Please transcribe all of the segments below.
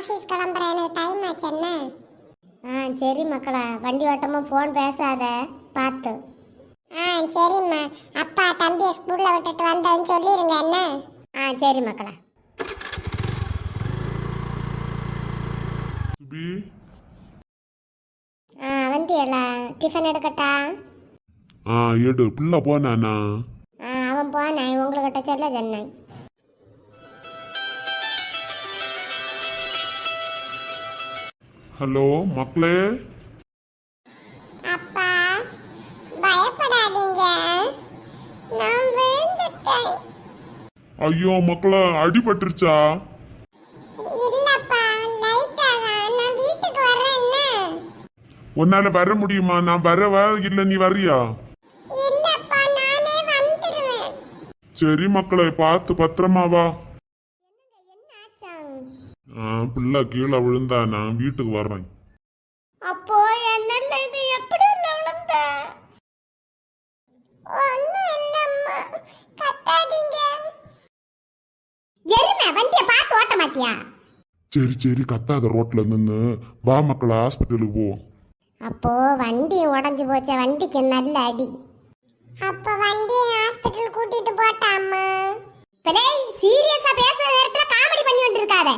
Office கிளம்புறேன், எனக்கு time ஆச்சு. என்ன? சரி மக்களா, வண்டி ஓட்டமா ஃபோன் பேசாத, பார்த்து. சரிம்மா. அப்பா தம்பியை ஸ்கூல்ல விட்டுட்டு வந்தேன்னு சொல்லிருங்க. என்ன? சரி மக்களா. சுபி, வந்தியல, டிஃபன் எடுக்கட்டா? எடு. பிள்ளை போனானா? அவன் போனான், உங்கள்கிட்ட சொல்ல சொன்னேன். ஹலோ மக்களே. அப்பா பயப்படாதீங்க, நான் விழுந்துட்டேன். ஐயோ மக்களே, அடிபட்டுருச்சா? இல்லப்பா, லைட்டா தான். நான் வீட்டுக்கு வரேன். என்ன? உன்னால வர முடியுமா? நான் வரவா இல்ல நீ வரியா? இல்லப்பா, நானே வந்துடுவேன். சரி மக்களே, பார்த்து பத்திரமா வா. பிள்ளை கீழே விழுந்தா, நான் வீட்டுக்கு வர்றேன். அப்போ என்னல்ல இது எப்படி விழுந்த? ஒண்ணும் இல்லம்மா, கத்தாதீங்க. எருமை, வண்டியை பார்த்து ஓட்ட மாட்டியா? சரி சரி, கத்தாத. ரோட்ல நின்று வா மக்களே, ஹாஸ்பிட்டலுக்கு போவோம். அப்போ வண்டி உடஞ்சி போச்ச, வண்டிக்கு நல்ல அடி. அப்ப வண்டியை ஹாஸ்பிட்டல் கூட்டிட்டு போட்டாம்மா. பிள்ளை சீரியஸா பேசுற நேரத்துல காமெடி பண்ணி கொண்டு இருக்காத.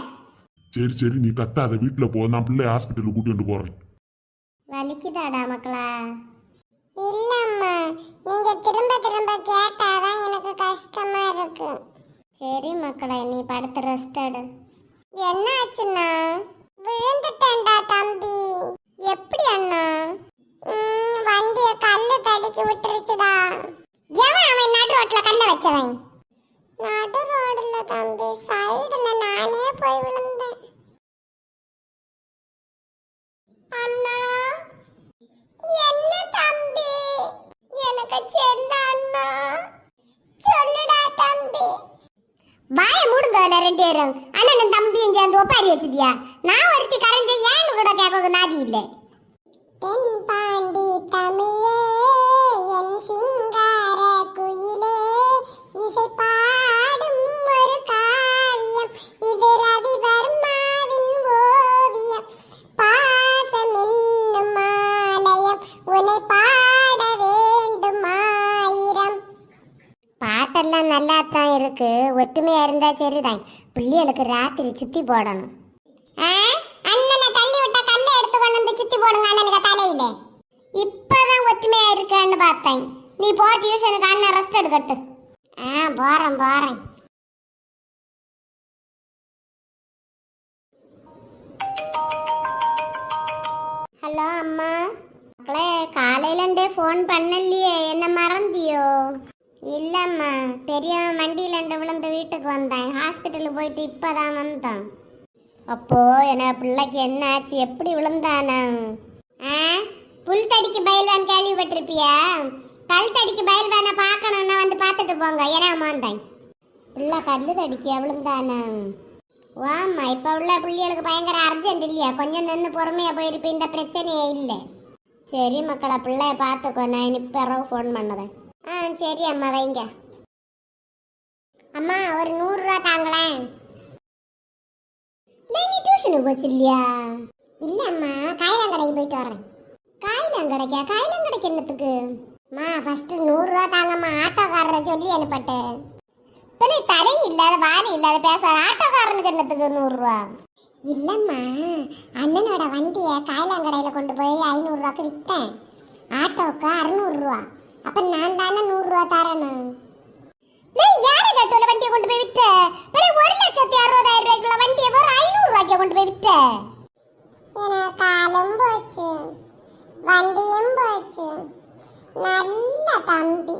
சரி சரி, நீ கத்தாத, வீட்டுல போ. நான் பிள்ளை ஹாஸ்பிட்டலுக்கு கூட்டிட்டு போறேன். வலிக்குதாடா மக்களா? இல்லம்மா, நீங்க திரும்ப திரும்ப கேட்டாதான் எனக்கு கஷ்டமா இருக்கு. சரி மக்களே, நீ படுத்து ரெஸ்ட் எடு. என்ன ஆச்சுன்னா? விழுந்துட்டேன்டா தம்பி. எப்படி அண்ணா? வண்டிய கல்லு தடிக்கி விட்டுருச்சுடா. அவன் நடு ரோட்ல கல்ல வச்சவன். நடு ரோடுல தம்பி, சைடுல நானே போய் விழுந்தேன். அண்ணா, என்ன தம்பி? எனக்கு செல்ல அண்ணா. சொல்லுடா தம்பி. வாய மூடுங்கல ரெண்டு பேரும். அண்ணனும் தம்பியும் சேர்ந்து ஒப்பாரி வச்சுட்டியா? நான் ஒருத்தி கரைஞ்ச ஏன்னு கூட கேட்க நாதி இல்லை. தென் பாண்டி தமிழே, என் சிங்கார குயிலே, இசை பாடும் ஒரு காவியம், இது ரவிவர்மாவின் ஓவியம். பாசம் என்னும் ஆலயம், உன்னை பாட வேண்டும் ஆயிரம். பாட்டெல்லாம் நல்லா தான் இருக்கு, ஒற்றுமையா இருந்தா சரிதான். பிள்ளைகளுக்கு ராத்திரி சுத்தி போடணும். அண்ணனை தள்ளி விட்ட கல்லை எடுத்து கொண்டு வந்து சுத்தி போடுங்க அண்ணனுக்கு தலையில. இப்பதான் ஒற்றுமையா இருக்கேன்னு பார்த்தேன். நீ போ டியூஷனுக்கு, அண்ணன் ரெஸ்ட் எடுக்கட்டு. போறேன். ஹலோ அம்மா. மக்களே, காலையிலண்டே ஃபோன் பண்ணலையே, என்ன மறந்தியோ? இல்லம்மா, பெரியவன் வண்டியிலண்டு விழுந்து வீட்டுக்கு வந்தேன். ஹாஸ்பிட்டலுக்கு போயிட்டு இப்பதான் வந்தான். அப்போ என்ன பிள்ளைக்கு என்ன ஆச்சு? எப்படி விழுந்தானா? புல் தடிக்கு பயில்வான் கேள்விப்பட்டிருப்பியா? கல் தடிக்கு பயில்வானை பார்க்கணும்னா வந்து பார்த்துட்டு போங்க. ஏன்னா வந்தேன். பிள்ளை கல்லு தடிக்க விழுந்தானா? வாம்மா, இப்போ உள்ள பிள்ளைகளுக்கு பயங்கர அர்ஜென்ட் இல்லையா? கொஞ்சம் நின்று பொறுமையாக போயிருப்ப, இந்த பிரச்சனையே இல்லை. சரி மக்களை, பிள்ளைய பார்த்துக்கோ. நான் இனி பிறகு ஃபோன் பண்ணுறேன். சரி அம்மா, வைங்க. அம்மா, ஒரு 100 ரூபா தாங்களேன். இல்லை, நீ டியூஷனுக்கு போச்சு இல்லையா? இல்லம்மா, காயிலாங்கடைக்கு போயிட்டு வரேன். காயிலாங்கடைக்கு என்னத்துக்கு? அம்மா, ஃபர்ஸ்ட் 100 ரூபா தாங்கம்மா. ஆட்டோக்காரரை சொல்லி அனுப்பட்டு. பிள்ளை தரையும் இல்லாத வாரி இல்லாத பேசாத ஆட்டோக்காரனுக்கு என்னத்துக்கு 100 ரூபா? இல்லம்மா, அண்ணனோட வண்டியை காயிலாங்கடையில் கொண்டு போய் 500 ரூபாய்க்கு விற்றேன். ஆட்டோவுக்கு 600 ரூபா. அப்போ நான் தானே 100 ரூபா தரணும். யாரை கேட்டோல வண்டியை கொண்டு போய் விட்ட? 1,60,60,000 ரூபாய்க்குள்ள வண்டியை ஒரு 500 ரூபாய்க்கு கொண்டு போய் விட்ட. எனக்கு காலும் போச்சு, வண்டியும் போச்சு. நல்ல தம்பி.